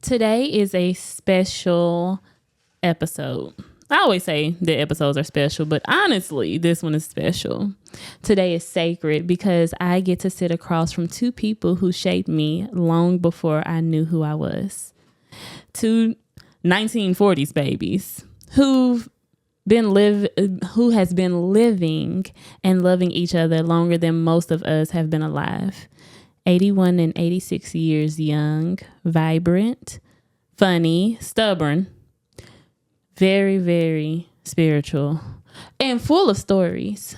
Today is a special episode. I always say the episodes are special, but honestly, this one is special. Today is sacred because I get to sit across from two people who shaped me long before I knew who I was. Two 1940s babies who has been living and loving each other longer than most of us have been alive. 81 and 86 years young, vibrant, funny, stubborn, very, very spiritual, and full of stories.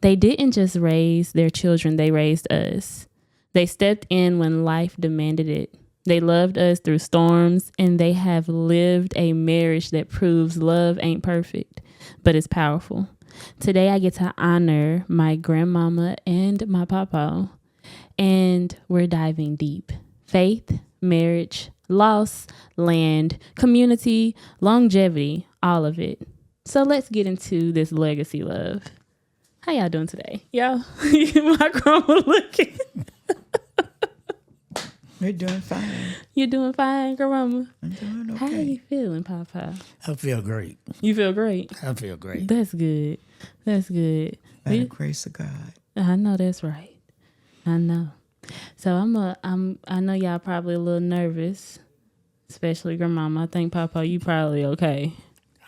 They didn't just raise their children, they raised us. They stepped in when life demanded it. They loved us through storms, and they have lived a marriage that proves love ain't perfect, but it's powerful. Today, I get to honor my grandmama and my papa, and we're diving deep. Faith, marriage, loss, land, community, longevity, all of it. So let's get into this legacy love. How y'all doing today? Y'all, my grandma looking. We're doing fine. You're doing fine, grandma? I'm doing okay. How you feeling, Papa? I feel great. You feel great? I feel great. That's good. That's good. By the grace of God. I know that's right. I know. So I know y'all probably a little nervous, especially grandmama. I think Papa, you probably okay.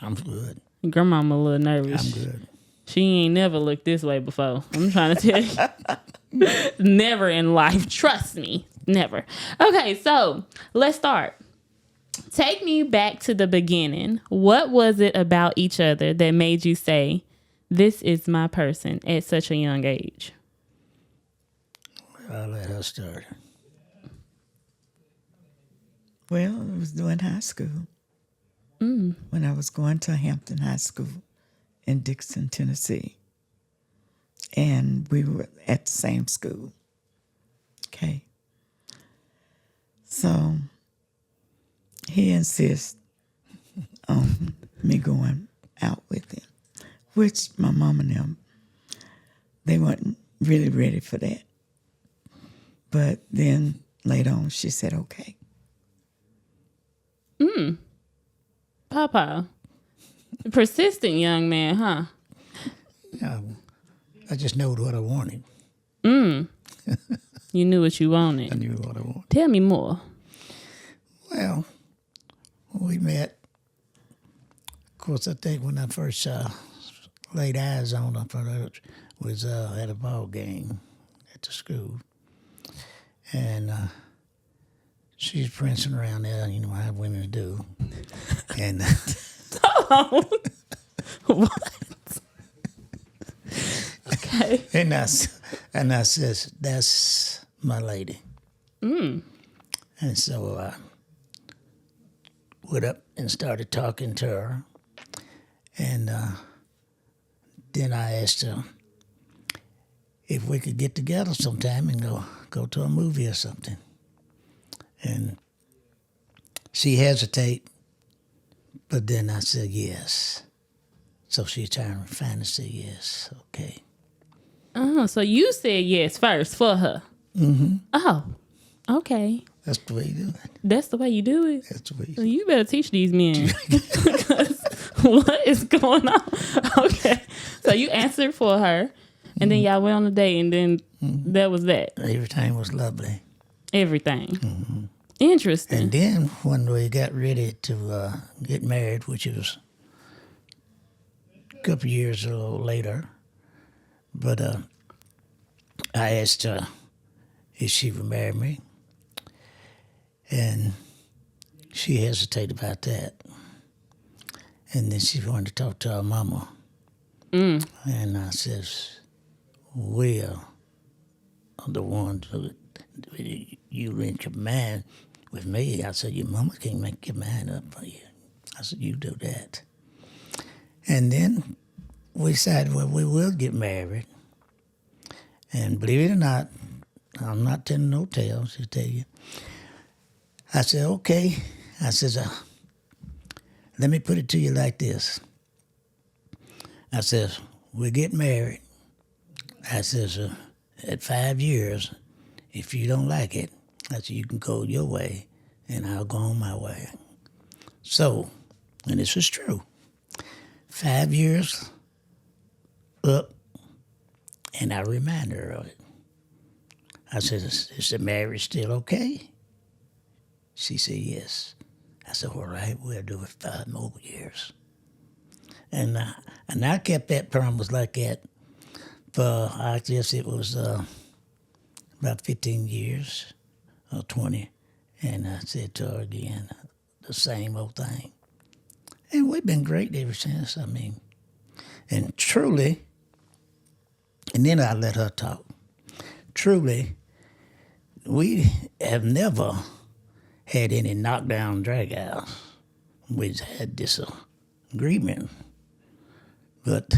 I'm good. Grandmama a little nervous. I'm good. She ain't never looked this way before. I'm trying to tell you. Never in life. Trust me. Never. Okay, so let's start. Take me back to the beginning. What was it about each other that made you say, this is my person at such a young age? I'll let her start. Well, I was doing high school. When I was going to Hampton High School in Dixon, Tennessee. And we were at the same school. Okay. So he insists on me going out with him, which my mom and them, they weren't really ready for that. But then later on, she said, okay. Papa. Persistent young man, huh? I just knew what I wanted. You knew what you wanted. I knew what I wanted. Tell me more. Well, we met. Of course, I think when I first laid eyes on her was at a ball game at the school. And she's prancing around there, you know how women do. And What? Okay. and I says, that's my lady. And so I went up and started talking to her. And then I asked her if we could get together sometime and go to a movie or something. And she hesitated, but then I said yes. So she turned finally said yes. Okay. Oh, so you said yes first for her. Mm-hmm. Oh, okay. That's the way you do it. That's the way you do it. That's the way you Well, do it. you better teach these men. 'Cause what is going on? Okay. So you answered for her, and then y'all went on a date, and then that was that. Everything was lovely. Everything. Interesting. And then when we got ready to get married, which was a couple years or a little later, but I asked her if she would marry me, and she hesitated about that. And then she wanted to talk to her mama. And I says, we are the ones who you in command with me. I said, your mama can't make your mind up for you. I said, you do that. And then we decided, well, we will get married. And believe it or not, I'm not telling no tales, to tell you. I said, okay. I says, let me put it to you like this. I says, we get married. I says, at 5 years, if you don't like it, I said, you can go your way, and I'll go on my way. So, and this is true, 5 years up, and I reminded her of it. I said, is the marriage still okay? She said, yes. I said, all right, we'll do it 5 more years. And I kept that promise like that for, I guess it was about 15 years or 20. And I said to her again, the same old thing. And we've been great ever since. I mean, and truly, and then I let her talk. Truly, we have never had any knockdown drag-outs. We've had disagreement. But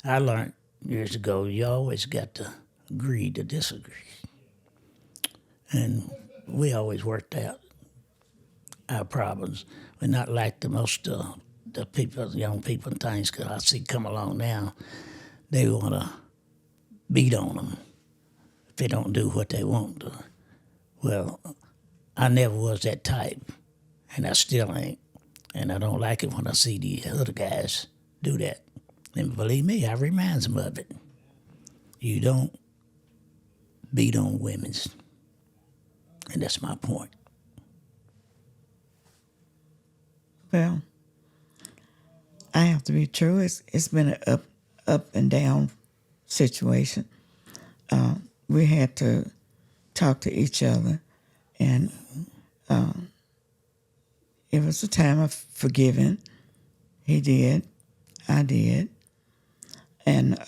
I learned years ago, you always got to agree to disagree. And we always worked out our problems. We're not like the most the people, young people and things, because I see come along now, they want to beat on them if they don't do what they want to. Well, I never was that type, and I still ain't. And I don't like it when I see the other guys do that. And believe me, I reminds them of it. You don't beat on women's. And that's my point. Well, I have to be true. It's been an up and down situation. We had to talk to each other, and it was a time of forgiving. He did, I did, and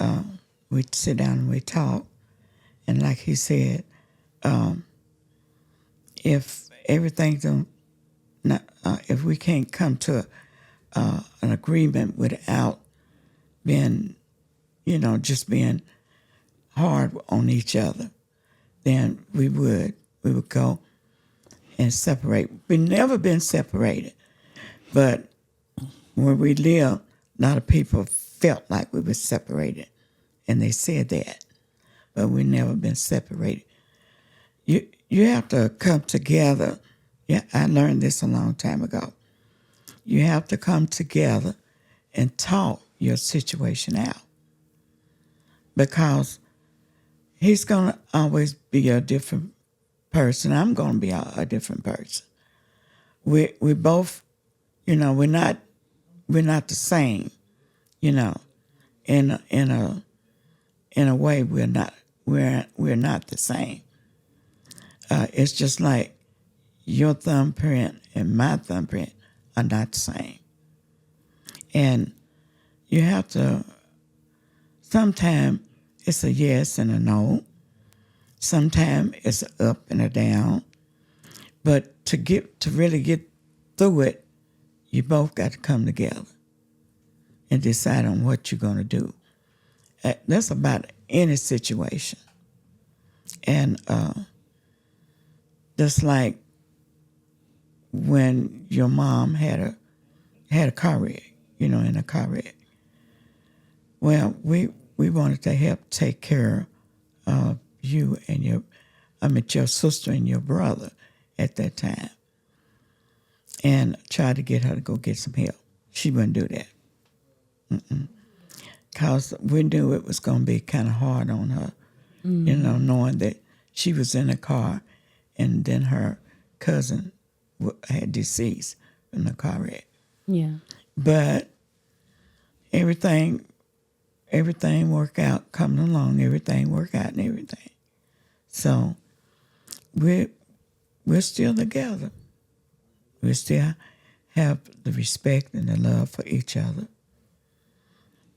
we'd sit down and we talk. And like he said, if everything don't, if we can't come to an agreement without being, just being hard on each other, then we would go and separate. We've never been separated, but where we live, a lot of people felt like we were separated, and they said that, but we've never been separated. You have to come together. Yeah, I learned this a long time ago. You have to come together and talk your situation out, because he's going to always be a different person. I'm going to be a different person. We both, we're not the same. In a way, we're not the same. It's just like your thumbprint and my thumbprint are not the same. And you have to, sometimes it's a yes and a no. Sometimes it's an up and a down. But to really get through it, you both got to come together and decide on what you're going to do. That's about any situation. And just like when your mom had a car wreck, in a car wreck. Well, we wanted to help take care of you and your sister and your brother at that time, and tried to get her to go get some help. She wouldn't do that. Because we knew it was going to be kind of hard on her, knowing that she was in a car and then her cousin had deceased in the car wreck. Yeah. But everything worked out, coming along, everything worked out and everything. So we're still together. We still have the respect and the love for each other.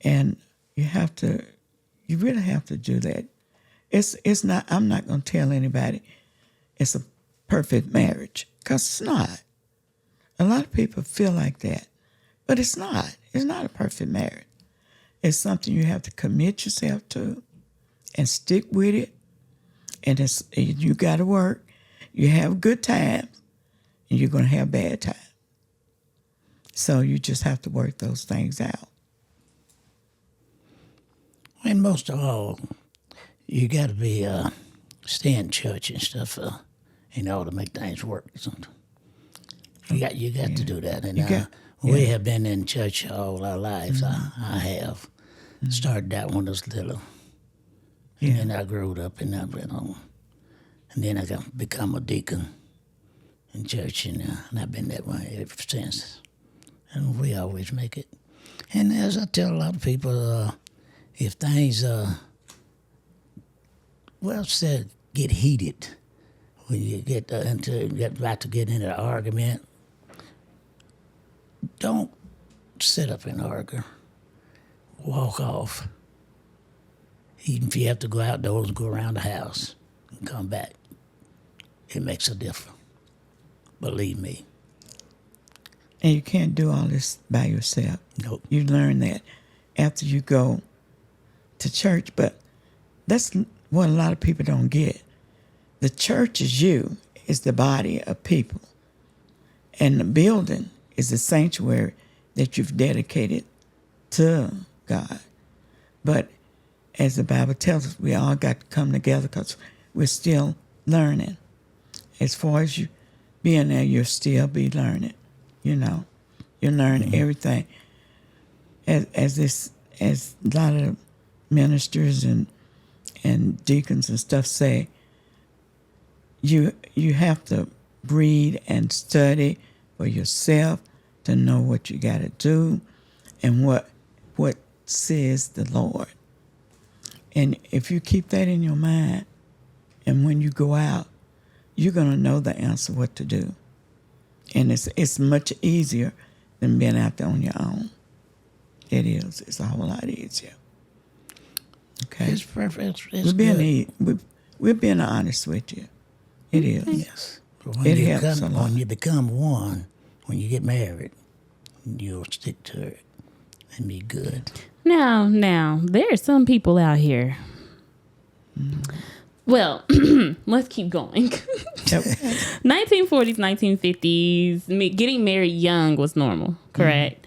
And you really have to do that. It's not, I'm not going to tell anybody it's a perfect marriage, because it's not. A lot of people feel like that, but it's not. It's not a perfect marriage. It's something you have to commit yourself to and stick with it. And you got to work. You have good times, and you're going to have bad times. So you just have to work those things out. And most of all, you got to be stay in church and stuff in order to make things work. You got to do that. And we have been in church all our lives. I have. Started out when I was little. And then I grew up and I went on. And then I got become a deacon in church, and I've been that way ever since. And we always make it. And as I tell a lot of people, if things, get heated, when you get about to get into an argument, don't sit up and argue. Walk off. Even if you have to go outdoors, go around the house and come back. It makes a difference. Believe me. And you can't do all this by yourself. Nope. You learn that after you go to church, but that's what a lot of people don't get. The church is the body of people. And the building is the sanctuary that you've dedicated to God. But as the Bible tells us, we all got to come together because we're still learning. As far as you being there, you'll still be learning. You learn everything. As a lot of ministers and deacons and stuff say, you have to read and study for yourself to know what you got to do and what says the Lord. And if you keep that in your mind, and when you go out, you're going to know the answer what to do. And it's much easier than being out there on your own. It is. It's a whole lot easier. Okay? It's perfect. We're being honest with you. It is. Yes. It helps a lot. When you become one, when you get married, you'll stick to it and be good. Now, there are some people out here. Well, let's keep going. 1940s, 1950s, getting married young was normal, correct?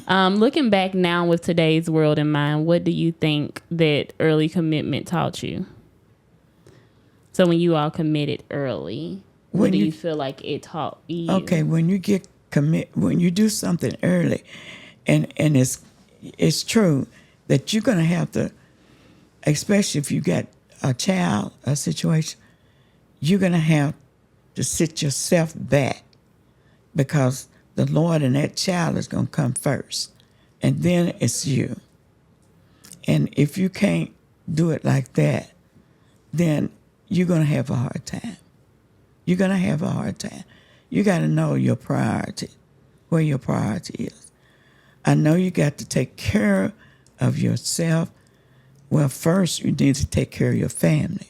Mm-hmm. Looking back now with today's world in mind, what do you think that early commitment taught you? So when you all committed early, what do you feel like it taught you? Okay, when you when you do something early, and it's true that you're going to have to, especially if you got a child, a situation, you're going to have to sit yourself back because the Lord and that child is going to come first. And then it's you. And if you can't do it like that, then you're going to have a hard time. You're going to have a hard time. You got to know your priority, where your priority is. I know you got to take care of yourself. Well, first you need to take care of your family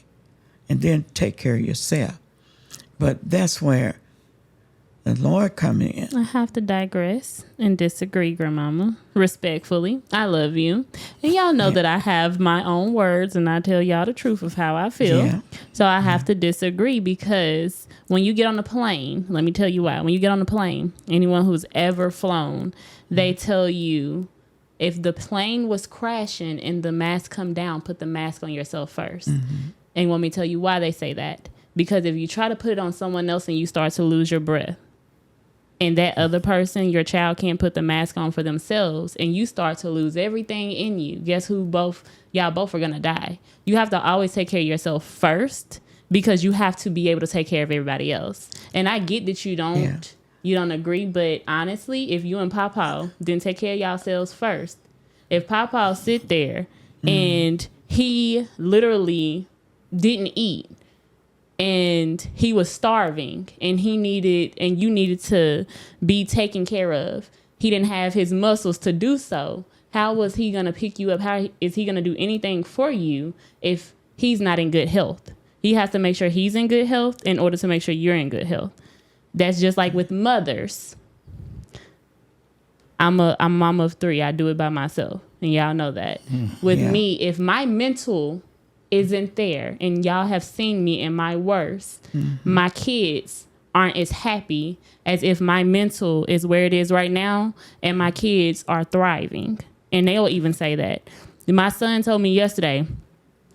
and then take care of yourself. But that's where the Lord come in. I have to digress and disagree, Grandmama, respectfully. I love you. And y'all know that I have my own words and I tell y'all the truth of how I feel. Yeah. So I have to disagree because when you get on the plane, let me tell you why. When you get on the plane, anyone who's ever flown, they tell you if the plane was crashing and the mask come down, put the mask on yourself first. Mm-hmm. And want me to tell you why they say that? Because if you try to put it on someone else and you start to lose your breath, and that other person, your child, can't put the mask on for themselves, and you start to lose everything in you, guess who y'all both are going to die. You have to always take care of yourself first because you have to be able to take care of everybody else. And I get that you don't agree, but honestly, if you and Papa didn't take care of yourselves first, if Papa sit there and he literally didn't eat, and he was starving and you needed to be taken care of, he didn't have his muscles to do so. How was he going to pick you up? How is he going to do anything for you if he's not in good health? He has to make sure he's in good health in order to make sure you're in good health. That's just like with mothers. I'm a mama of 3. I do it by myself. And y'all know that. With me, if my mental isn't there, and y'all have seen me in my worst, my kids aren't as happy as if my mental is where it is right now and my kids are thriving. And they'll even say that. My son told me yesterday,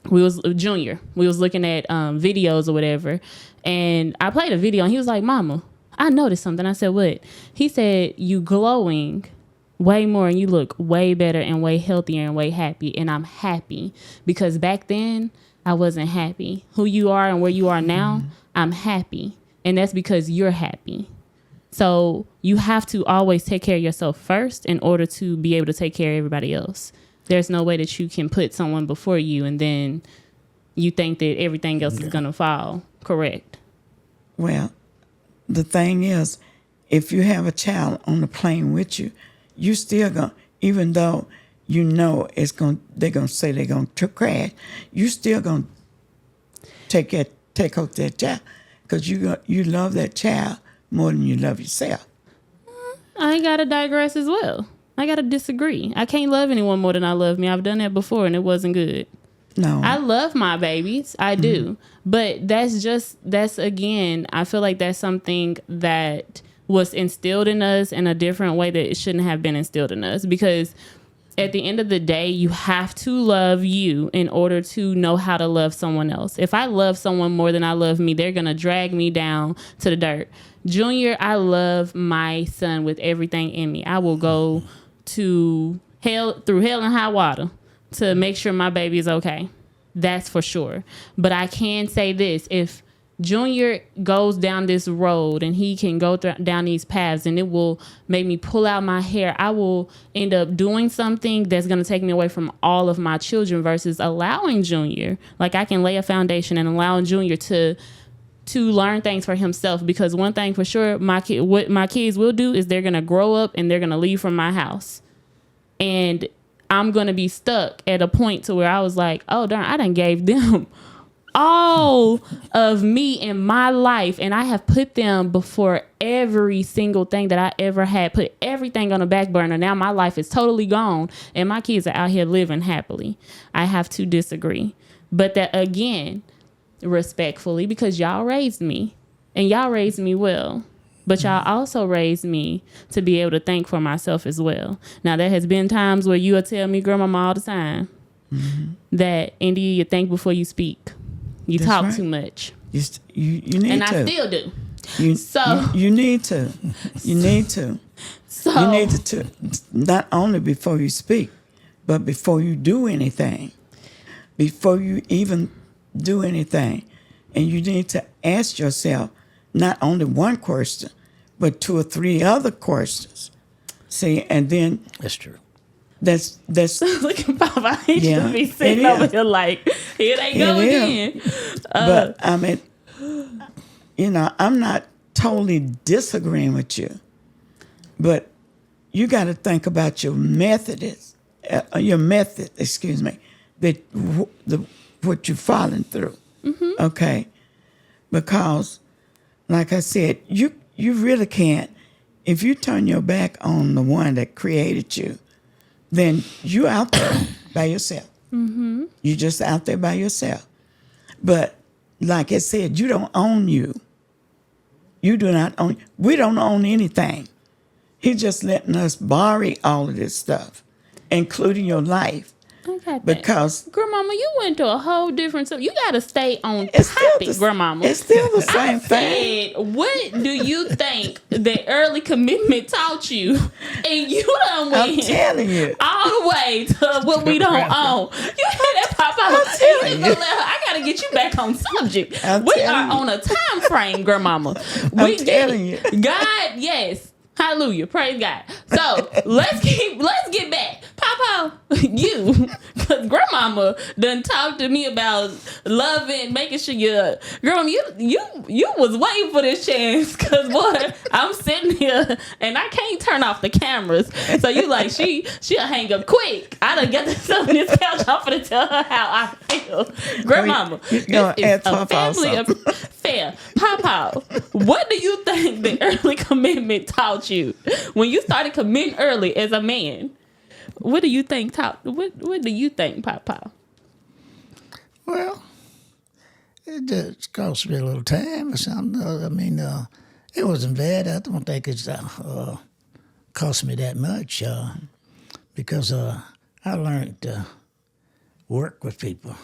we was looking at videos or whatever, and I played a video and he was like, Mama, I noticed something. I said, what? He said, you glowing way more and you look way better and way healthier and way happy. And I'm happy because back then I wasn't happy. Who you are and where you are now, I'm happy. And that's because you're happy. So you have to always take care of yourself first in order to be able to take care of everybody else. There's no way that you can put someone before you and then you think that everything else is going to fall correct. Well, the thing is, if you have a child on the plane with you, you still going, even though you know they're gonna say they're gonna crash, you still gonna take out that child because you love that child more than you love yourself. I gotta digress as well. I gotta disagree. I can't love anyone more than I love me. I've done that before and it wasn't good. No, I love my babies. I do. But that's again, I feel like that's something that was instilled in us in a different way that it shouldn't have been instilled in us. Because at the end of the day, you have to love you in order to know how to love someone else. If I love someone more than I love me, they're going to drag me down to the dirt. Junior, I love my son with everything in me. I will go to through hell and high water to make sure my baby is okay. That's for sure. But I can say this, if Junior goes down this road and he can go down these paths and it will make me pull out my hair, I will end up doing something that's going to take me away from all of my children versus allowing Junior. Like I can lay a foundation and allowing Junior to learn things for himself, because one thing for sure, what my kids will do is they're going to grow up and they're going to leave from my house. And I'm going to be stuck at a point to where I was like, oh, darn, I done gave them all of me in my life, and I have put them before every single thing that I ever had, put everything on the back burner. Now my life is totally gone and my kids are out here living happily. I have to disagree. But that, again, respectfully, because y'all raised me and y'all raised me well, but y'all also raised me to be able to think for myself as well. Now there has been times where you will tell me, grandmama, all the time, that India, you think before you speak. You That's talk right. too much. You need and to. I still do. You need to. You need to. So You need to not only before you speak, but before you do anything. Before you even do anything. And you need to ask yourself not only one question, but 2 or 3 other questions. See, and then That's true. that's look at Papa. He should be sitting it over is. here like, here they go again. But I mean, I'm not totally disagreeing with you, but you got to think about your method, excuse me, what you're following through. Okay, because like I said, you really can't. If you turn your back on the one that created you, then you out there by yourself. You just out there by yourself. But like I said, you don't own you. You do not own. We don't own anything. He's just letting us borrow all of this stuff, including your life. I got that. Because Grandmama, you went to a whole different stuff. You got to stay on it's still topic, Grandmama. It's still the same thing. What do you think the early commitment taught you? And you done I'm went telling you. all the way to what we don't own. You hear that, Papa? I'm telling You just gonna let her, I got to get you back on subject. I'm We telling are you. on a time frame, Grandmama. I'm telling you. God, yes. Hallelujah. Praise God. So let's get back. Papa, you, because Grandmama done talked to me about loving, making sure Grandmama, you was waiting for this chance, because boy, I'm sitting here and I can't turn off the cameras. So you like, she'll hang up quick. I done got this on this couch. I'm finna tell her how I feel. Grandmama, You this gonna is add a Papa family affair. Papa, what do you think the early commitment taught you when you started committing early as a man? What do you think what do you think, Papa? Well, it just cost me a little time or something. I mean, it wasn't bad. I don't think it's cost me that much because I learned to work with people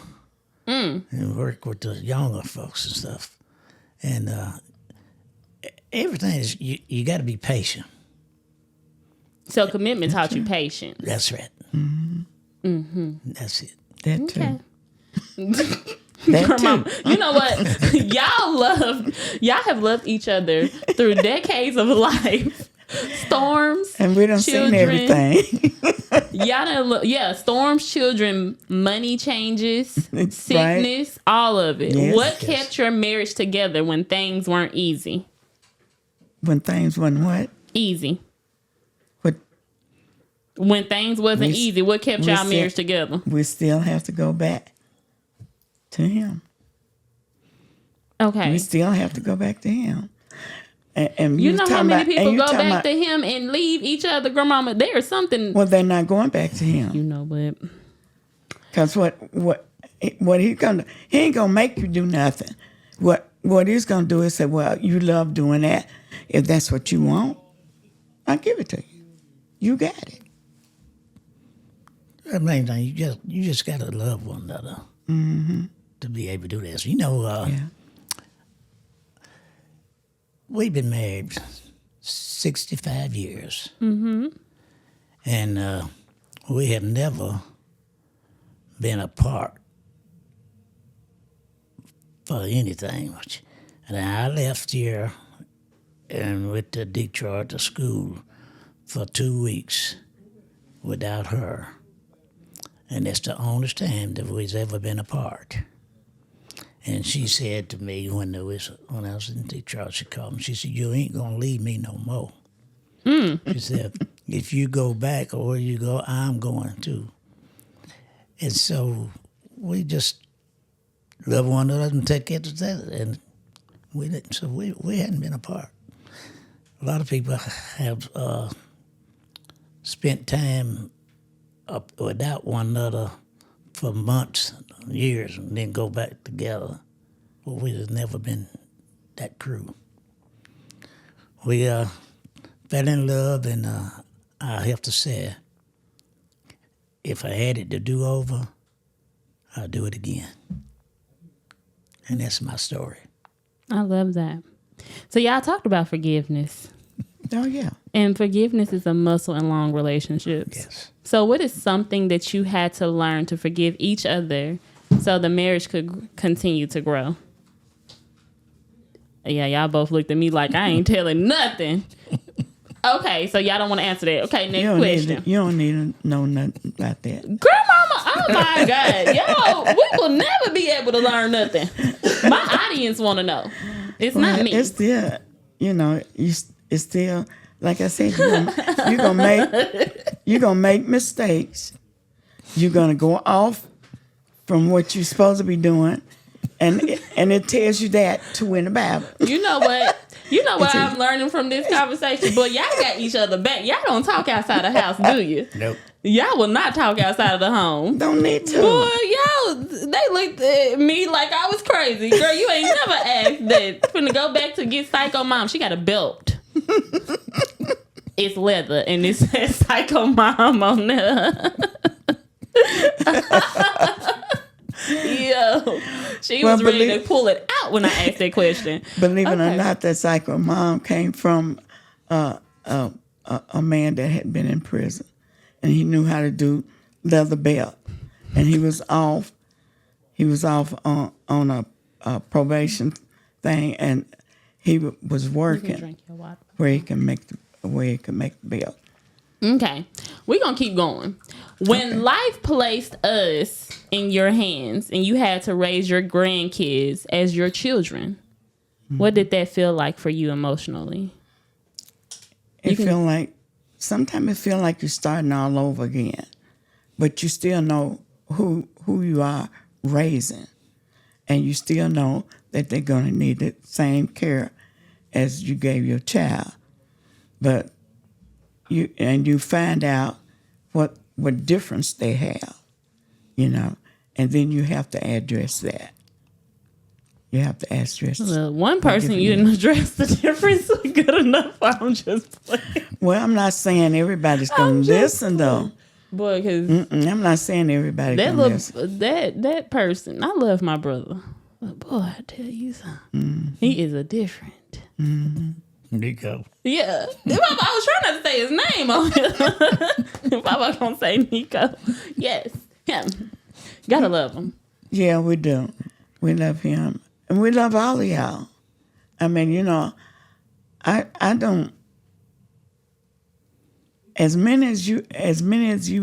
and work with the younger folks and stuff. And everything is you got to be patient. So commitment taught you patience. That's right. That's it. That too. Okay. That Grandma, too. you know what? Y'all have loved each other through decades of life. Storms, And we don't see children. everything. Y'all done storms, children, money changes, sickness, all of it. Yes. What kept your marriage together when things weren't easy? When things wasn't what? Easy. What When things wasn't We- easy, what kept we y'all said- marriage together? we still have to go back to him. Okay. We still have to go back to him. And You was know how talking many about- and people you go talking back about- to him and leave each other, grandmama? There's something, Well, they're not going back to him. you know, but Because what he's gonna do, he ain't gonna make you do nothing. What he's gonna do is say, well, you love doing that. If that's what you want, I'll give it to you. You got it. I mean, you just got to love one another to be able to do this. You know, Yeah. we've been married 65 years. And we have never been apart for anything. And I left here and went to Detroit to school for 2 weeks without her. And that's the only time that we've ever been apart. And she said to me when I was in Detroit, she called me, she said, you ain't gonna leave me no more. She said, if you go back or where you go, I'm going too. And so we just love one another and take care of each other. And we hadn't been apart. A lot of people have spent time without one another for months, years, and then go back together. Well, we have never been that crew. We fell in love, and I have to say, if I had it to do over, I'll do it again. And that's my story. I love that. So y'all talked about forgiveness. Oh yeah. And forgiveness is a muscle in long relationships. Yes. So what is something that you had to learn to forgive each other so the marriage could continue to grow? Yeah, y'all both looked at me like I ain't telling nothing. Okay, so y'all don't want to answer that. Okay, next question. You don't need to know nothing about that. Grandmama, oh my God. Yo, we will never be able to learn nothing. My audience want to know. It's not me. It's still, it's still, like I said, you're gonna make mistakes. You're gonna go off from what you're supposed to be doing, and it tells you that too in the Bible. You know what? You know what I'm learning from this conversation? But y'all got each other back. Y'all don't talk outside the house, do you? Nope. Y'all will not talk outside of the home. Don't need to. Boy, y'all, they looked at me like I was crazy. Girl, you ain't never asked that. Finna go back to get Psycho Mom. She got a belt. It's leather, and it says Psycho Mom on there. Yo, she was ready to pull it out when I asked that question. Believe it or Okay. not, that Psycho Mom came from a man that had been in prison, and he knew how to do leather belt, and he was off on a probation thing, and he was working Drink your water. where he can make the belt. Okay, we're gonna keep going. When life placed us in your hands and you had to raise your grandkids as your children, what did that feel like for you emotionally? Sometimes it feel like you're starting all over again, but you still know who you are raising, and you still know that they're gonna need the same care as you gave your child, but you find out what difference they have, and then you have to address that. You have to address. One person you didn't address the difference good enough. I'm just playing. Well, I'm not saying everybody's gonna listen though. Boy, because I'm not saying everybody that gonna little listen. that person, I love my brother. But boy, I tell you something, he is a different. Nico. Yeah. Papa, I was trying not to say his name on here. Papa gonna say Nico. Yes, him. Gotta love him. Yeah, we do. We love him. And we love all of y'all. I mean, you know, I don't, as many as you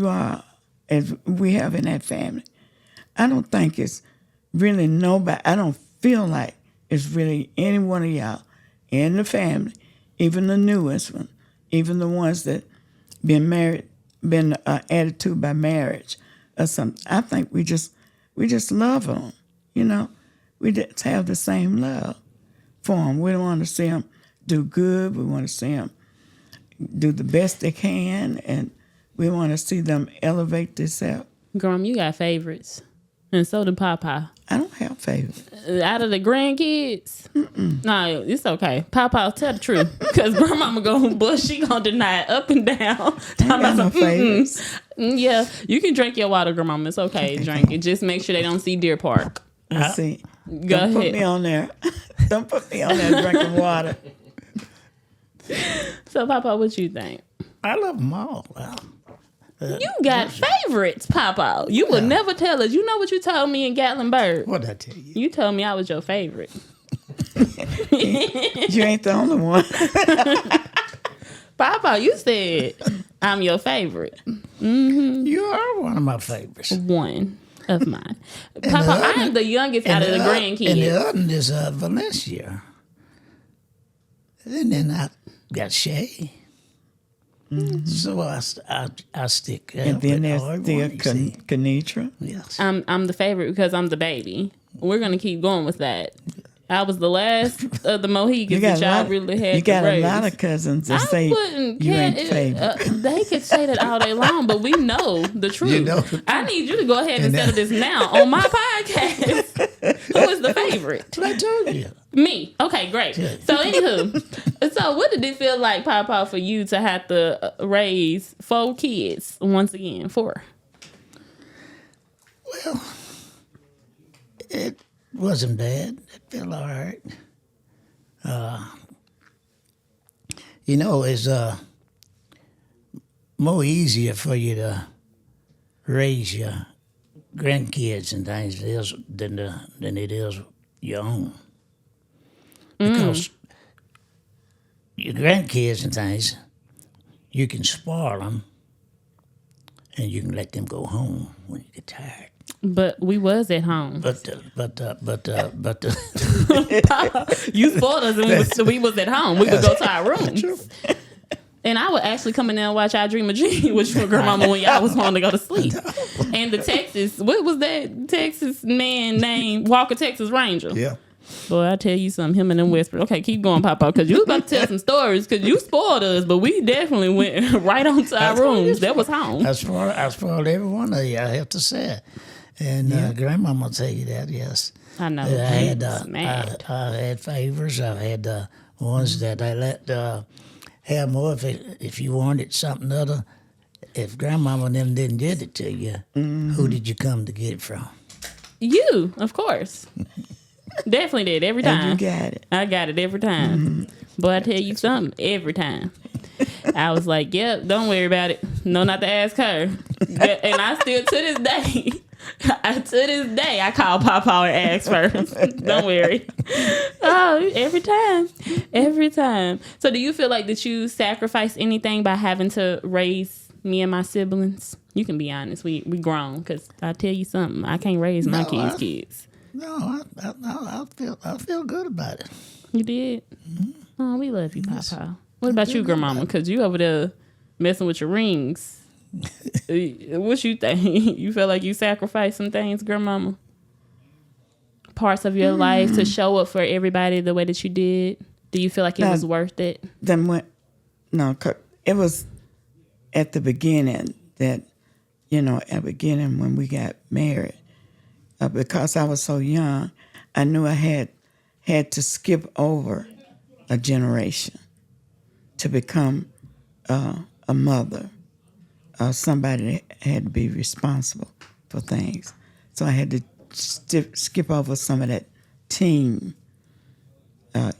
are, as we have in that family, I don't think it's really nobody, I don't feel like it's really any one of y'all in the family, even the newest one, even the ones that been married, been added to by marriage or something. I think we just love them, you know. We just have the same love for them. We don't want to see them do good. We want to see them do the best they can, and we want to see them elevate themselves. Grum, you got favorites, and so do Papa. I don't have favorites. Out of the grandkids, no, it's okay. Papa, tell the truth, because grandmama gonna bust. She gonna deny it up and down. I ain't got no favorites. Yeah, you can drink your water, grandmama. It's okay. Drink it. Just make sure they don't see Deer Park. Let's see. Go Don't ahead. put me on there. Don't put me on there drinking water. So, Papa, what you think? I love them all. You got favorites, Papa. You would never tell us. You know what you told me in Gatlinburg? What'd I tell you? You told me I was your favorite. You ain't the only one. Papa, you said I'm your favorite. You are one of my favorites. One of mine. Papa, I am the youngest out of the grandkids. And the other one is Valencia. And then I got Shay. So I stick. And then there's with still everyone, you see. Kenitra. Yes. I'm the favorite because I'm the baby. We're gonna keep going with that. I was the last of the Mohegans that y'all really had. You got to raise. a lot of cousins that I say wouldn't you care. ain't favorite. They could say that all day long, but we know the truth. You know the I need you to go ahead and settle this now on my podcast. Who is the favorite? I told you. Me. Okay, great. Yeah. So, anywho, so what did it feel like, Papa, for you to have to raise 4 kids once again? 4. Well, it wasn't bad. It felt all right. You know, it's more easier for you to raise your grandkids and things than it is your own. Because your grandkids and things, you can spoil them and you can let them go home when you get tired. But we was at home. But You spoiled us and we was at home. We would go to our rooms. And I would actually come in there and watch I Dream a Dream with your grandmama when y'all was wanting to go to sleep. And the Texas, what was that Texas man named Walker Texas Ranger? yeah. Boy, I tell you something, him and them whispered. Okay, keep going, Papa, because you was about to tell some stories because you spoiled us, but we definitely went right on to our rooms. That was home. I spoiled every one of you, I have to say. And Grandmama will tell you that, yes. I know. I had Mad. I had favors. I had ones that I let have more if you wanted something other. If Grandmama and them didn't get it to you, who did you come to get it from? You, of course. Definitely did every time. And you got it. I got it every time. Boy, I tell you something, every time. I was like, yep, don't worry about it. No, not to ask her. And I still, to this day, I call Papa and ask first. Don't worry. Oh, every time. So do you feel like that you sacrifice anything by having to raise me and my siblings? You can be honest. We grown, because I tell you something, I can't raise my kids. No, I feel good about it. You did? Oh, we love you, Papa. What about you, Grandmama? Because you over there messing with your rings. What you think? You feel like you sacrificed some things, Grandmama? Parts of your life to show up for everybody the way that you did? Do you feel like it was worth it? It was at the beginning that, at the beginning when we got married. Because I was so young, I knew I had to skip over a generation to become a mother, somebody that had to be responsible for things. So I had to skip over some of that teen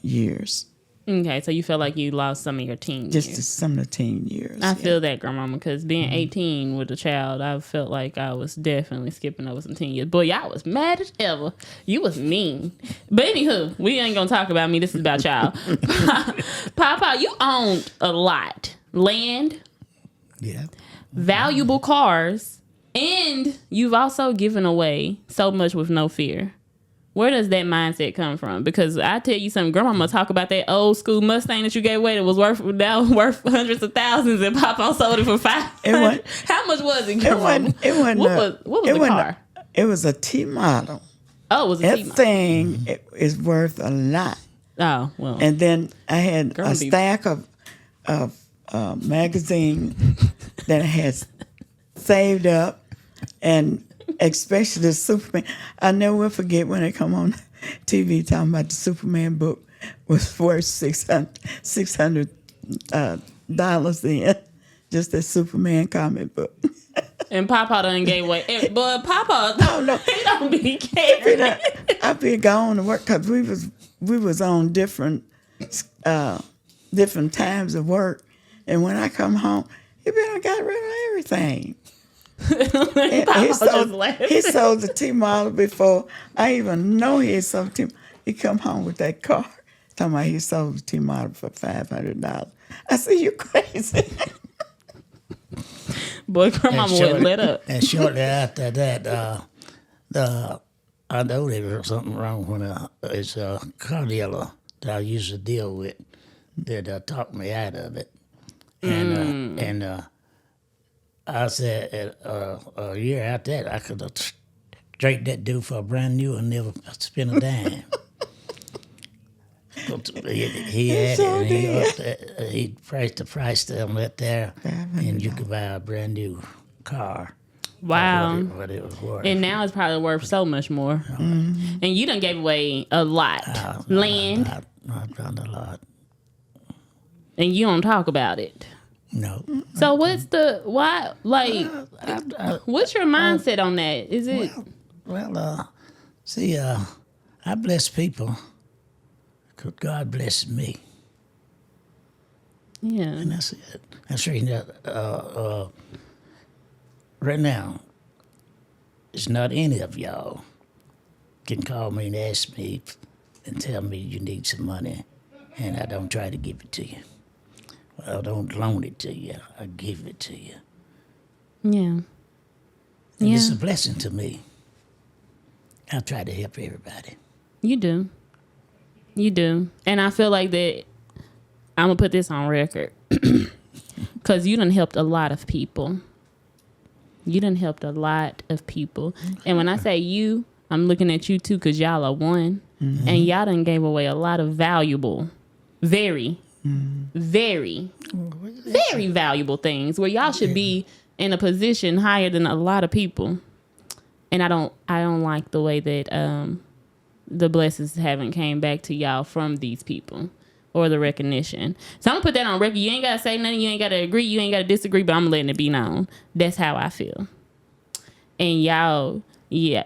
years Okay, so you feel like you lost some of your teen Just years. some of the teen years. I feel that, grandmama, because being 18 with a child, I felt like I was definitely skipping over some teen years. Boy, y'all was mad as ever. You was mean. But anywho, we ain't gonna talk about me. This is about y'all. Papa, you owned a lot. Land, Yeah. valuable cars, and you've also given away so much with no fear. Where does that mindset come from? Because I tell you something, grandmama talk about that old school Mustang that you gave away that was worth hundreds of thousands, and Papa sold it for $500. How much was it, grandmama? It wasn't. What was the car? It was a T model. Oh, it was a That T-Model. thing is worth a lot. Oh, well. And then I had Girl, a be- stack of magazines that I had saved up, and especially the Superman. I never will forget when they come on TV talking about the Superman book was worth $600 then, just that Superman comic book. And Papa done gave away. But Papa, no. he don't be caring. I'd be gone to work because we was on different times of work, and when I come home, he been got rid of everything. He sold the T model before I even know he had sold T. He come home with that car, talking about he sold the T model for $500. I said, "You crazy?" Boy, grandmama wouldn't let up. And shortly after that, I know there was something wrong when it's a car dealer that I used to deal with that talked me out of it. And I said a year after that, I could have straightened that dude for a brand new and never spent a dime. He had sure it, and he priced the price them right there, and you could buy a brand new car. Wow. What it was worth. And now it's probably worth so much more. And you done gave away a lot. Land. I've done a lot. And you don't talk about it. No. So what's the, why, like, what's your mindset on that? Is it? Well, see, I bless people because God blesses me. Yeah. And that's it. That's right. Right now, it's not any of y'all can call me and ask me and tell me you need some money, and I don't try to give it to you. Well, I don't loan it to you. I give it to you. Yeah. And it's a blessing to me. I try to help everybody. You do. You do. And I feel like that I'm going to put this on record because you done helped a lot of people. You done helped a lot of people. And when I say you, I'm looking at you too because y'all are one. Mm-hmm. And y'all done gave away a lot of valuable, very valuable things where y'all should be in a position higher than a lot of people. And I don't like the way that the blessings haven't came back to y'all from these people or the recognition. So I'm gonna put that on record. You ain't gotta say nothing. You ain't gotta agree. You ain't gotta disagree. But I'm letting it be known. That's how I feel. And y'all, yeah,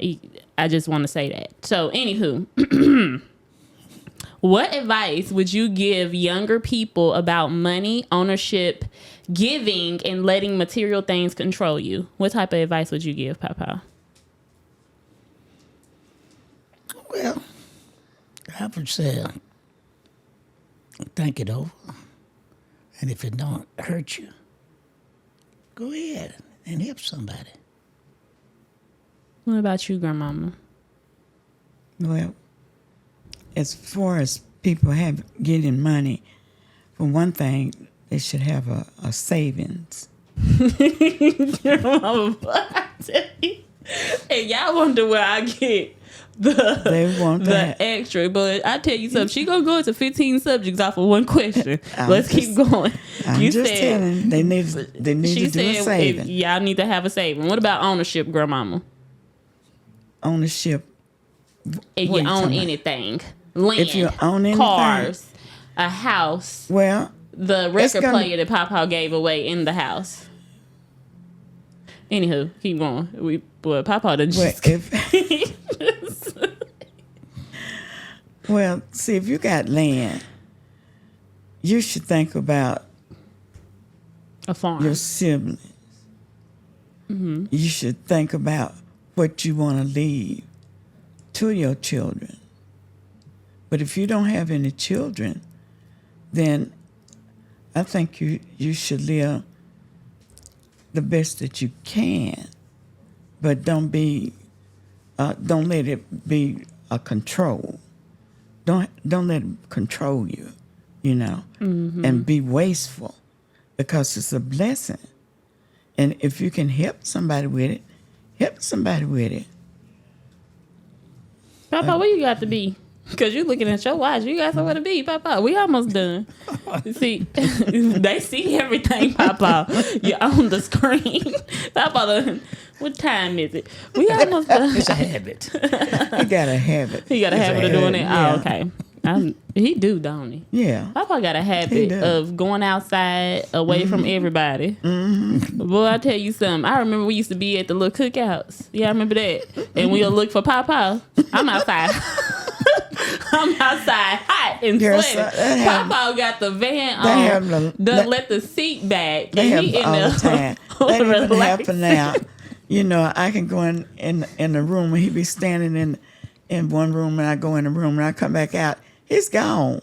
I just want to say that. So anywho, what advice would you give younger people about money, ownership, giving, and letting material things control you? What type of advice would you give, Papa? Well, I would say think it over. And if it don't hurt you, go ahead and help somebody. What about you, Grandmama? Well, as far as people getting money, for one thing, they should have a savings. Grandmama, I tell you. And y'all wonder where I get the extra, but I tell you something, she gonna go into 15 subjects off of one question. Let's keep going. I'm just telling they need to do a saving. Y'all need to have a saving. What about ownership, Grandmama? Ownership. If you own anything, land, if you own anything, cars, a house, well, the record player that Papa gave away in the house. Anywho, keep going. Papa done just. Well, see, if you got land, you should think about A farm. your siblings. You should think about what you want to leave to your children. But if you don't have any children, then I think you should live the best that you can. But don't let it be a control. Don't let it control you, and be wasteful, because it's a blessing. And if you can help somebody with it, help somebody with it. Papa, where you got to be? Because you looking at your watch. You got somewhere to be, Papa. We almost done. See, they see everything, Papa. You're on the screen. Papa, what time is it? We almost done. It's a habit. You got a habit. He got a habit of doing it? Yeah. Oh, okay. He do, don't he? Yeah. Papa got a habit of going outside away from everybody. Boy, I tell you something. I remember we used to be at the little cookouts. Yeah, I remember that. And we'll look for Papa. I'm outside. I'm outside hot and sweating. Papa got the van on. Let the seat back. They and have all the time. That even happen now. I can go in the room and he be standing in one room, and I go in the room and I come back out. He's gone.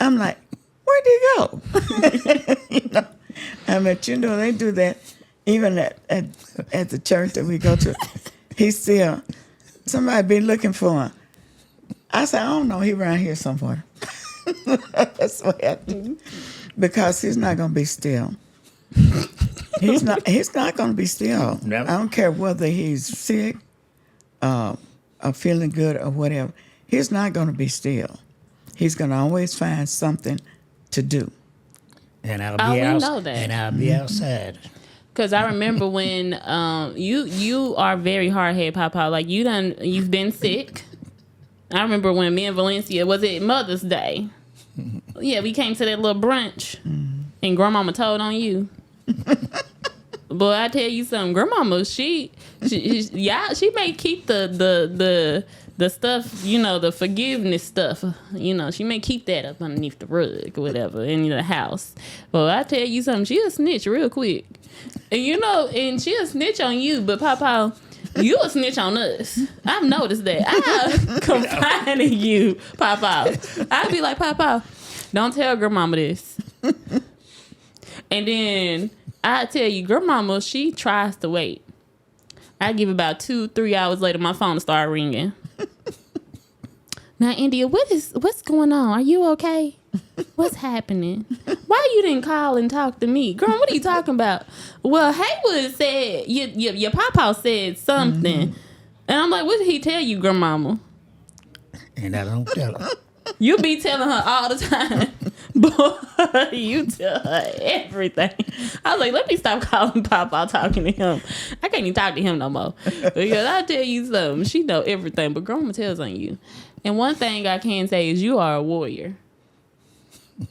I'm like, where'd he go? They do that even at the church that we go to. He's still, somebody be looking for him. I said, I don't know, he around here somewhere. That's what happened. Because he's not going to be still. He's not going to be still. No. I don't care whether he's sick or feeling good or whatever. He's not going to be still. He's going to always find something to do. And I'll Oh, be we out, know that. and I'll be outside. Because I remember when you are very hard-headed, Papa. Like, you've been sick. I remember when me and Valencia, was it Mother's Day? Yeah, we came to that little brunch, and Grandmama told on you. Boy, I tell you something, Grandmama, she may keep the stuff, the forgiveness stuff, she may keep that up underneath the rug or whatever in the house. But I tell you something, she'll snitch real quick. And and she'll snitch on you, but Papa, you a snitch on us. I've noticed that. I confide in you, Papa. I'd be like, Papa, don't tell Grandmama this. And then I tell you, Grandmama, she tries to wait. I give about 2-3 hours later, my phone start ringing. Now, India, what's going on? Are you okay? What's happening? Why you didn't call and talk to me? Girl, what are you talking about? Well, Haywood said, your papa said something. And I'm like, what did he tell you, Grandmama? And I don't tell her. You be telling her all the time. Boy, you tell her everything. I was like, let me stop calling Papa, talking to him. I can't even talk to him no more. Because I tell you something, she know everything, but Grandma tells on you. And one thing I can say is you are a warrior.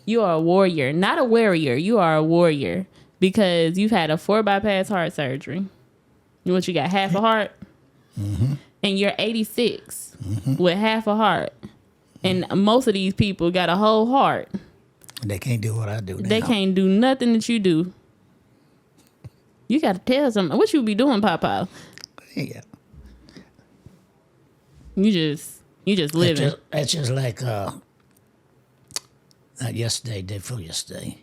You are a warrior, not a warrior. You are a warrior because you've had a 4 bypass heart surgery. You got half a heart? Mm-hmm. And you're 86 with half a heart. And most of these people got a whole heart. They can't do what I do now. They can't do nothing that you do. You got to tell something. What you be doing, Papa? Yeah. You just living. That's just like not yesterday, day before yesterday.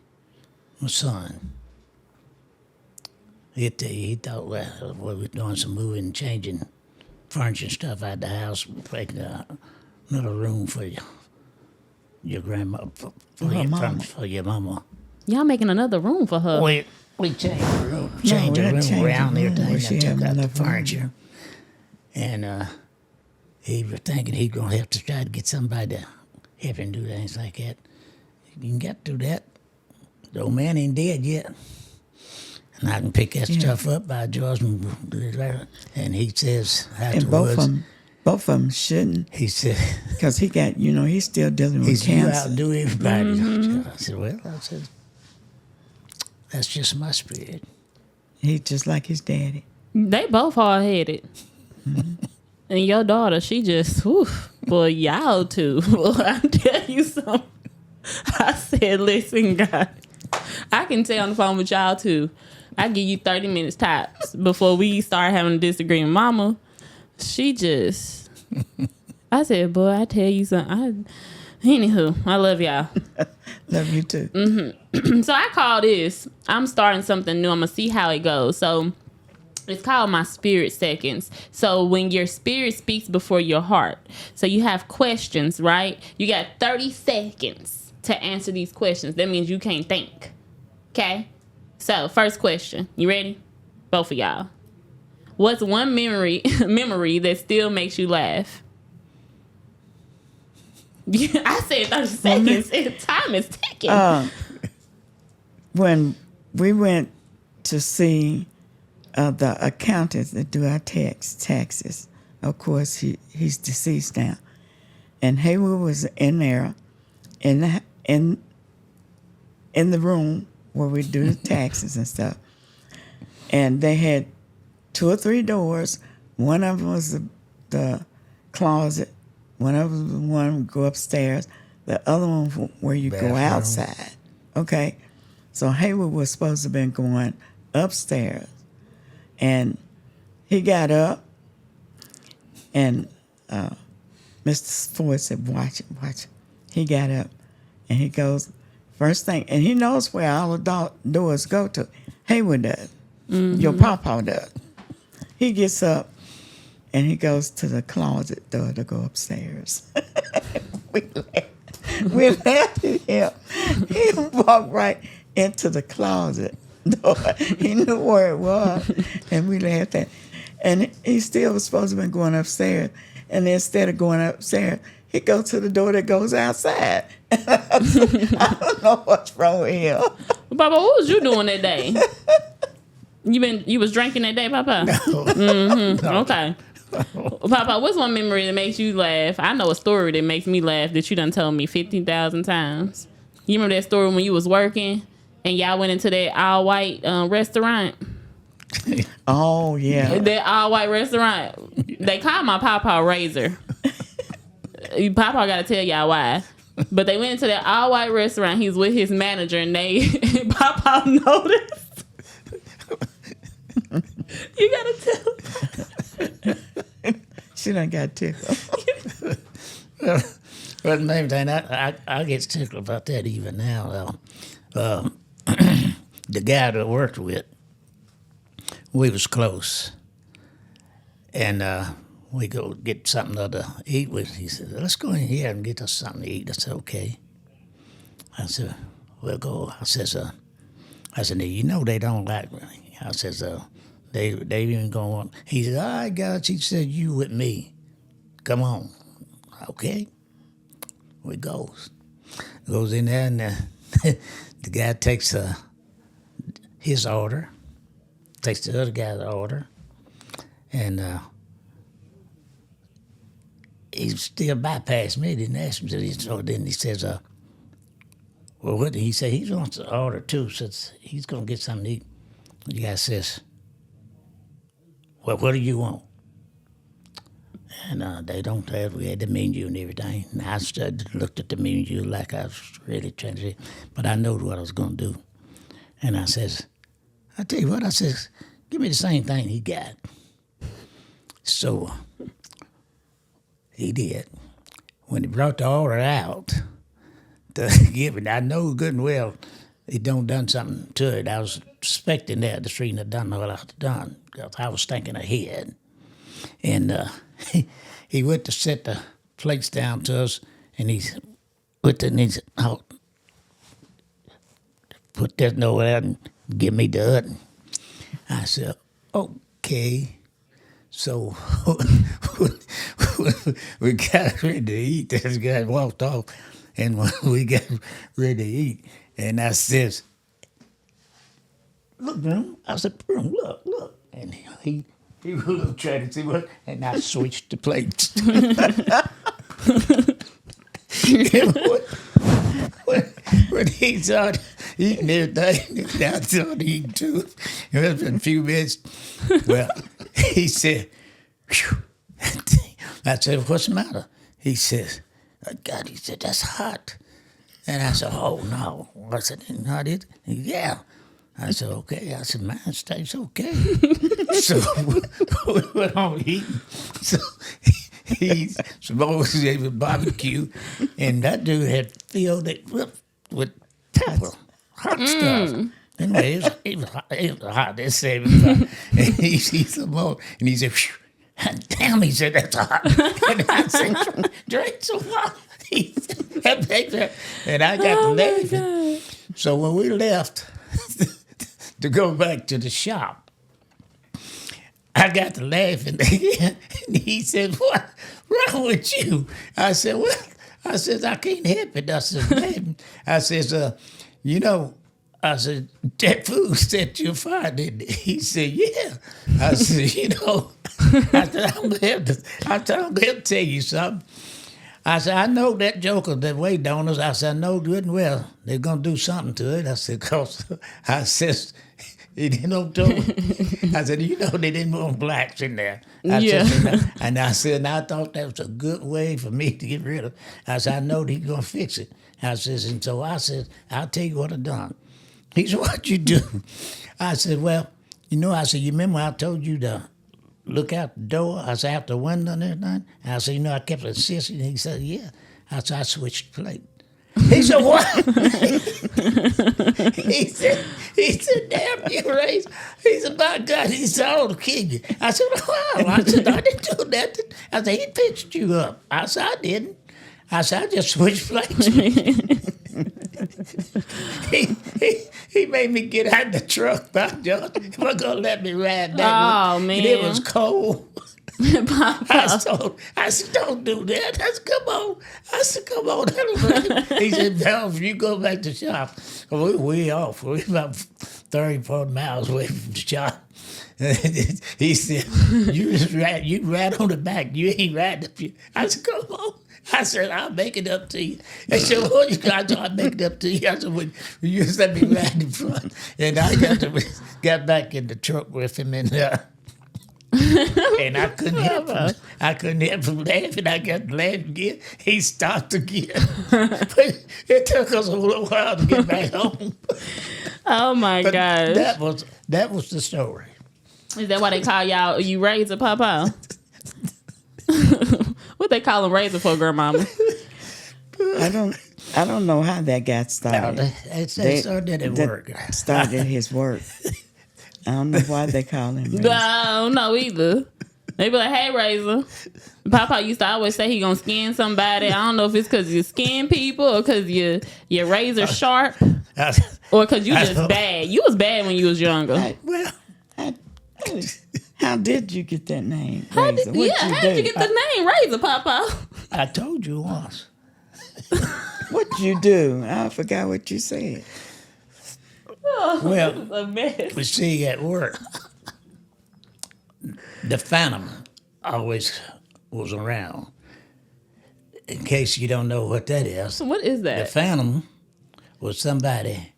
My son. He thought we were doing some moving and changing furniture and stuff out the house, making another room for your grandma, for your mama. Y'all making another room for her. We changed the room, around everything. I took out the furniture. And he was thinking he's going to have to try to get somebody to help him do things like that. You can get through that. The old man ain't dead yet. And I can pick that stuff up by George and he says afterwards. And both of them shouldn't. He said. Because he got, he's still dealing with cancer. You outdo everybody. I said, that's just my spirit. He's just like his daddy. They both hard-headed. And your daughter, she just, boy, y'all two. Well, I'm telling you something. I said, listen, God, I can stay on the phone with y'all too. I give you 30 minutes tops before we start having a disagreement. Mama, she just, I said, boy, I tell you something. Anywho, I love y'all. Love you too. So I call this, I'm starting something new. I'm going to see how it goes. So it's called my spirit seconds. So when your spirit speaks before your heart, so you have questions, right? You got 30 seconds to answer these questions. That means you can't think. Okay? So first question. You ready? Both of y'all. What's one memory that still makes you laugh? I said 30 seconds. Time is ticking. When we went to see the accountants that do our taxes, of course he's deceased now, and Haywood was in there, in the room where we do the taxes and stuff, and they had 2 or 3 doors. One of them was the closet. One of them was the one go upstairs. The other one where you go outside. Okay, so Haywood was supposed to have been going upstairs. And he got up, and Mr. Ford said, watch it. He got up, and he goes, first thing, and he knows where all the doors go to. Haywood does. Mm-hmm. Your papa does. He gets up, and he goes to the closet door to go upstairs. we laughed at him. He walked right into the closet door. He knew where it was, and we laughed at him. And he still was supposed to have been going upstairs, and instead of going upstairs, he goes to the door that goes outside. I don't know what's wrong with him. Papa, what was you doing that day? You was drinking that day, Papa? No. Mm-hmm. No. Okay. Papa, what's one memory that makes you laugh? I know a story that makes me laugh that you done told me 15,000 times. You remember that story when you was working and y'all went into that all-white restaurant? Oh, yeah. That all-white restaurant. They call my Papa Razor. Papa got to tell y'all why. But they went into that all-white restaurant. He was with his manager, and Papa noticed. You got to tell. She done got tickled. Well, the main thing, I get tickled about that even now, though. The guy that I worked with, we was close. And we go get something to eat with. He said, let's go in here and get us something to eat. I said, okay. I said, we'll go. I said, now, you know they don't like me. I said, they even going on. He said, all right, guys. He said, you with me. Come on. Okay. We goes in there, and the guy takes his order, takes the other guy's order, and he still bypassed me. Didn't ask him. So then he says, well, what did he say? He wants to order too, says he's going to get something to eat. The guy says, well, what do you want? And they don't have, we had the menu and everything. And I looked at the menu like I was really trying to, but I knew what I was going to do. And I says, I tell you what, I says, give me the same thing he got. So he did. When he brought the order out to give it, I know good and well he done something to it. I was suspecting that the street had done what I had done, because I was thinking ahead. And he went to set the plates down to us, and he said, put that note out and give me the other. I said, okay. So we got ready to eat. This guy walked off, and when we got ready to eat, and I says, look, Broom. I said, Broom, look. And he looked, tried to see what, and I switched the plates. when he started eating everything, I started eating too. It was been a few minutes. Well, he said, phew. I said, what's the matter? He says, God, he said, that's hot. And I said, oh, no. I said, not it? Yeah. I said, okay. I said, mine stays okay. So we went on eating. So he supposed it was barbecue, and that dude had filled it with pepper, hot stuff. Anyway, it was hot. They said, and he sees some more, and he said, phew. Damn, he said, that's hot. And I said, drink some water. He said, and I got to laughing. So when we left to go back to the shop, I got to laughing again. And he said, what's wrong with you? I said, well, I said, I can't help it. I said, man, I said, you know, I said, that food set you fire, didn't it? He said, yeah. I said, you know, I said, I'm going to tell you something. I said, I know that joker that wait on us. I said, I know good and well they're going to do something to it. I said, because I said, he didn't tell me. I said, you know, they didn't want blacks in there. And I said, I thought that was a good way for me to get rid of it. I said, I know he's going to fix it. I said, and so I said, I'll tell you what I done. He said, what you do? I said, well, you know, I said, you remember I told you to look out the door? I said, out the window and everything? I said, you know, I kept insisting. He said, yeah. I said, I switched plate. He said, what? he said, damn you, Ray. He said, my God, he said, I ought to kill you. I said, wow. I said, I didn't do nothing. I said, he pitched you up. I said, I didn't. I said, I just switched plates. He made me get out of the truck, Bob Jones. He wasn't going to let me ride that. Oh, man. And it was cold. Papa. I said, don't do that. I said, come on. I said, come on. He said, no, if you go back to the shop, we're way off. We're about 30, 40 miles away from the shop. He said, you ride on the back. You ain't riding up here. I said, come on. I said, I'll make it up to you. They said, well, you got I'll make it up to you. I said, well, you just let me ride in front. And I got back in the truck with him, and I couldn't help him. I couldn't help him laughing. I got to laugh again. He stopped again. But it took us a little while to get back home. Oh, my gosh. That was the story. Is that why they call y'all, you Razor Papa? What they call him Razor for, grandmama? I don't know how that got started. No, they started at work. Started his work. I don't know why they call him Razor. I don't know either. They be like, hey, Razor. Papa used to always say he gonna skin somebody. I don't know if it's because you skin people or because your razor sharp or because you just bad. You was bad when you was younger. How did you get that name, How Razor? did you get the name Razor, Papa? I told you once. What'd you do? I forgot what you said. Well, It was a mess. we see at work, the Phantom always was around. In case you don't know what that is, What is the that? Phantom was somebody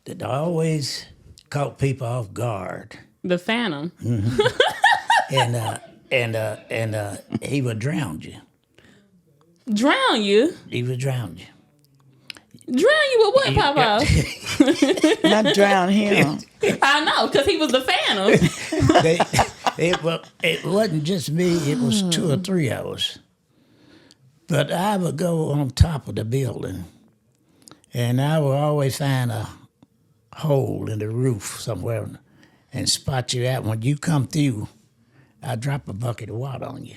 that always caught people off guard. The Phantom. And he would drown you. Drown you? He would drown you. Drown you with what, Papa? Not drown him. I know, because he was the Phantom. It wasn't just me, it was 2 or 3 of us. But I would go on top of the building, and I would always find a hole in the roof somewhere and spot you out. When you come through, I drop a bucket of water on you.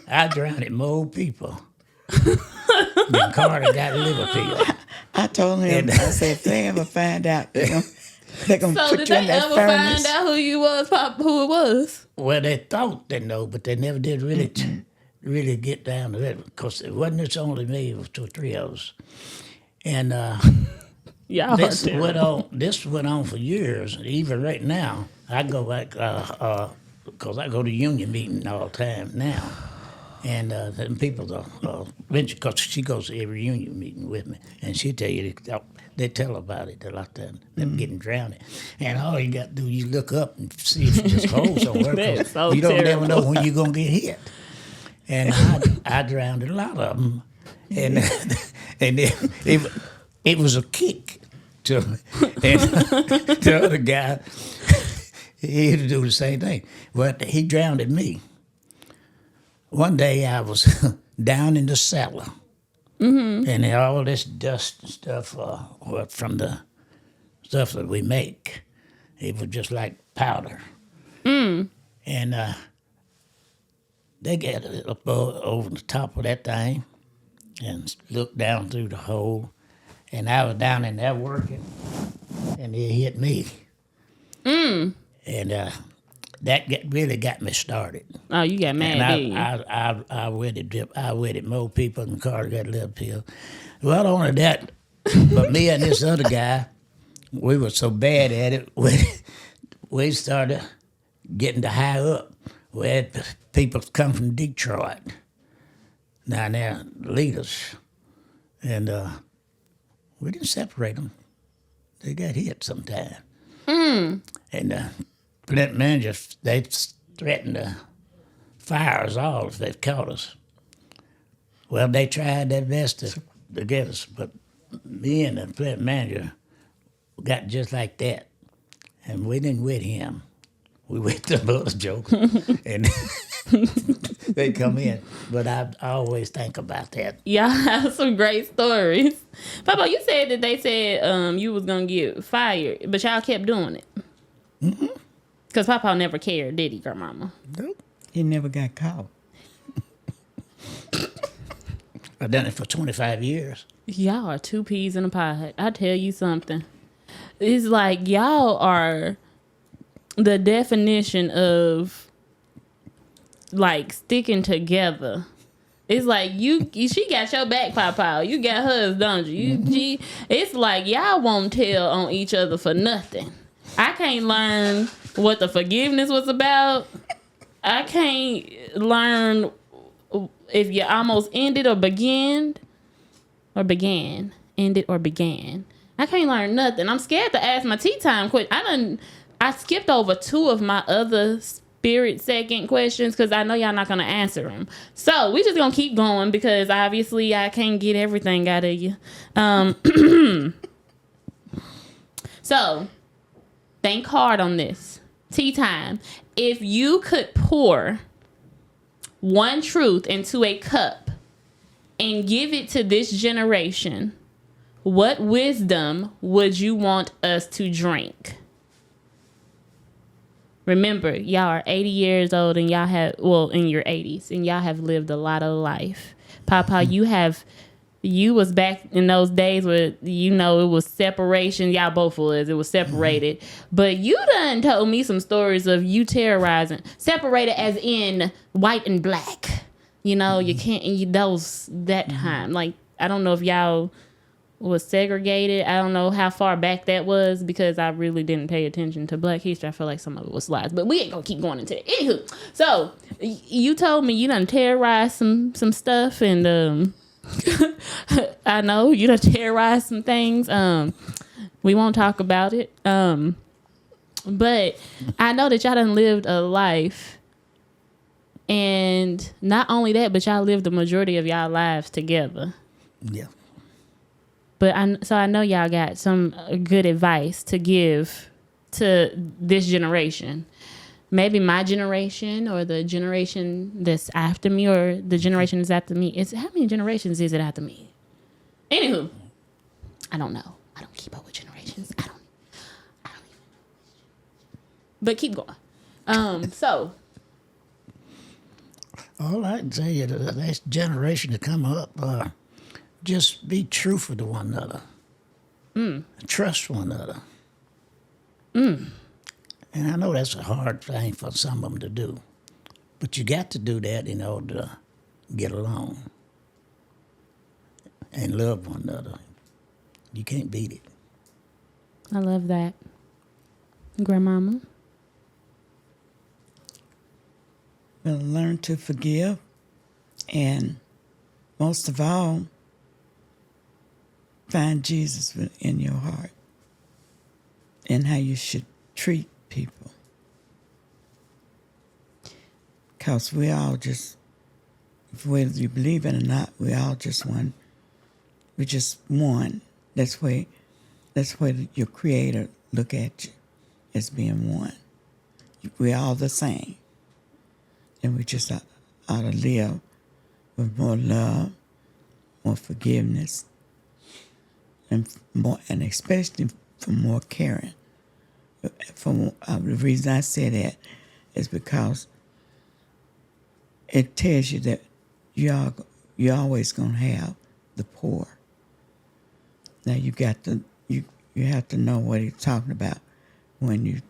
I drowned more people than Carter got liver pills. I told him, I said, if they ever find out, they're going to So put did you they in that ever furnace. find out who you was, Papa, who it was? Well, they thought they know, but they never did really get down to that, because it wasn't just only me, it was 2 or 3 of us. And Y'all this are went on for years. Even right now, I go back, because I go to union meeting all the time now. And then people, because she goes to every union meeting with me, and she tell you, they tell about it a lot of times, them getting drowned. And all you got to do, you look up and see if you just hold somewhere. 'Cause That's so you don't never terrible. know when you're going to get hit. And I drowned a lot of them. And then it was a kick to me. And the other guy, he had to do the same thing. Well, he drowned me. One day I was down in the cellar, and all this dust and stuff from the stuff that we make, it was just like powder. And they got it up over the top of that thing and looked down through the hole, and I was down in there working, and it hit me. And that really got me started. Oh, you got mad, didn't you? I wetted more people in the car got left here. Well, not only that, but me and this other guy, we were so bad at it, we started getting to high up. We had people come from Detroit, down there, leaders, and we didn't separate them. They got hit sometime. And plant managers, they threatened to fire us all if they caught us. Well, they tried their best to get us, but me and the plant manager got just like that. And we didn't wet him. We wet the other joker. And they come in. But I always think about that. Y'all have some great stories. Papa, you said that they said you was going to get fired, but y'all kept doing it. Because Papa never cared, did he, Grandmama? Nope. He never got caught. I've done it for 25 years. Y'all are two peas in a pod. I tell you something. It's like y'all are the definition of like sticking together. It's like she got your back, Papa. You got hers, don't you? It's like y'all won't tell on each other for nothing. I can't learn what the forgiveness was about. I can't learn if you almost ended or began. Ended or began. I can't learn nothing. I'm scared to ask my tea time question. I skipped over 2 of my other spirit second questions because I know y'all not gonna answer them. So we just gonna keep going because obviously I can't get everything out of you. So think hard on this. Tea time. If you could pour one truth into a cup and give it to this generation, what wisdom would you want us to drink? Remember, y'all are 80 years old and y'all have, in your 80s, and y'all have lived a lot of life. Papa, you was back in those days where, it was separation. Y'all both was. It was separated. But you done told me some stories of you terrorizing. Separated as in white and black. You can't, that time. Like, I don't know if y'all was segregated. I don't know how far back that was because I really didn't pay attention to Black history. I feel like some of it was lies, but we ain't gonna keep going into it. Anywho, so you told me you done terrorized some stuff, and I know you done terrorized some things. We won't talk about it. But I know that y'all done lived a life, and not only that, but y'all lived the majority of y'all lives together. Yeah. But I know y'all got some good advice to give to this generation. Maybe my generation or the generation that's after me or the generation that's after me. How many generations is it after me? Anywho, I don't know. I don't keep up with generations. I don't even. But keep going. So. All I can tell you, the next generation to come up, just be truthful to one another. Trust one another. And I know that's a hard thing for some of them to do. But you got to do that in order to get along and love one another. You can't beat it. I love that. Grandmama? Well, learn to forgive. And most of all, find Jesus in your heart and how you should treat people. Because we all just, whether you believe it or not, we all just want we're just one. That's where your Creator look at you as being one. We're all the same, and we just ought to live with more love, more forgiveness, and especially for more caring. The reason I say that is because it tells you that you're always gonna have the poor. Now you have to know what he's talking about when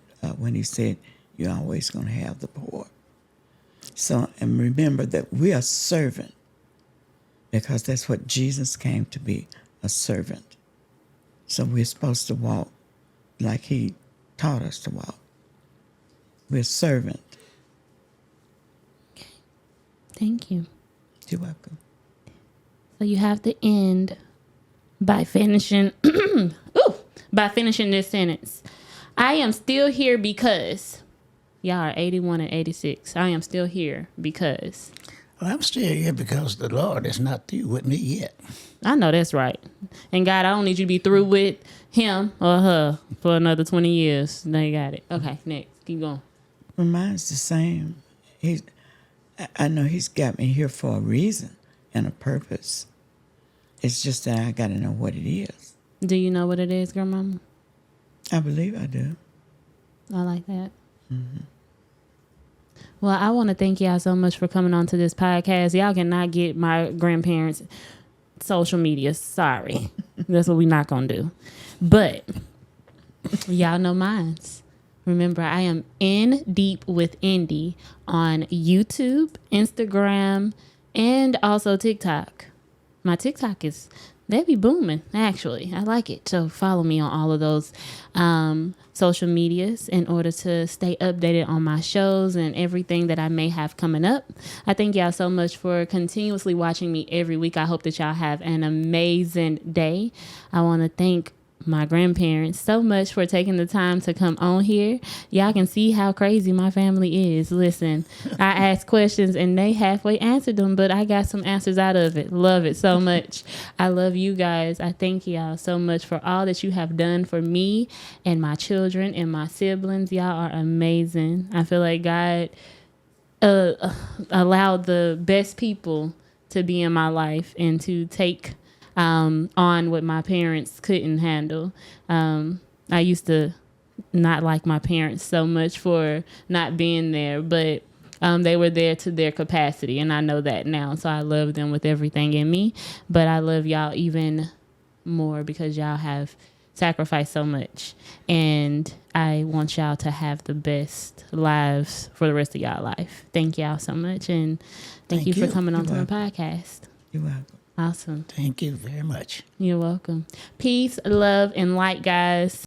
he said you're always gonna have the poor. So, and remember that we are servant, because that's what Jesus came to be, a servant. So we're supposed to walk like he taught us to walk. We're servant. Thank you. You're welcome. So you have to end by finishing by finishing this sentence. I am still here because y'all are 81 and 86. I am still here because Well, I'm still here because the Lord is not through with me yet. I know that's right. And God, I don't need you to be through with him or her for another 20 years. They got it. Okay, next. Keep going. Well, mine's the same. I know he's got me here for a reason and a purpose. It's just that I got to know what it is. Do you know what it is, Grandmama? I believe I do. I like that. Mm-hmm. Well, I want to thank y'all so much for coming on to this podcast. Y'all cannot get my grandparents' social media. Sorry. That's what we're not going to do. But y'all know mine's. Remember, I am in Deep with Indy on YouTube, Instagram, and also TikTok. My TikTok they be booming, actually. I like it. So follow me on all of those social medias in order to stay updated on my shows and everything that I may have coming up. I thank y'all so much for continuously watching me every week. I hope that y'all have an amazing day. I want to thank my grandparents so much for taking the time to come on here. Y'all can see how crazy my family is. Listen, I asked questions and they halfway answered them, but I got some answers out of it. Love it so much. I love you guys. I thank y'all so much for all that you have done for me and my children and my siblings. Y'all are amazing. I feel like God allowed the best people to be in my life and to take on what my parents couldn't handle. I used to not like my parents so much for not being there, but they were there to their capacity, and I know that now. So I love them with everything in me, but I love y'all even more because y'all have sacrificed so much, and I want y'all to have the best lives for the rest of y'all life. Thank y'all so much, and thank you for coming on to my podcast. You're welcome. Awesome. Thank you very much. You're welcome. Peace, love, and light, guys.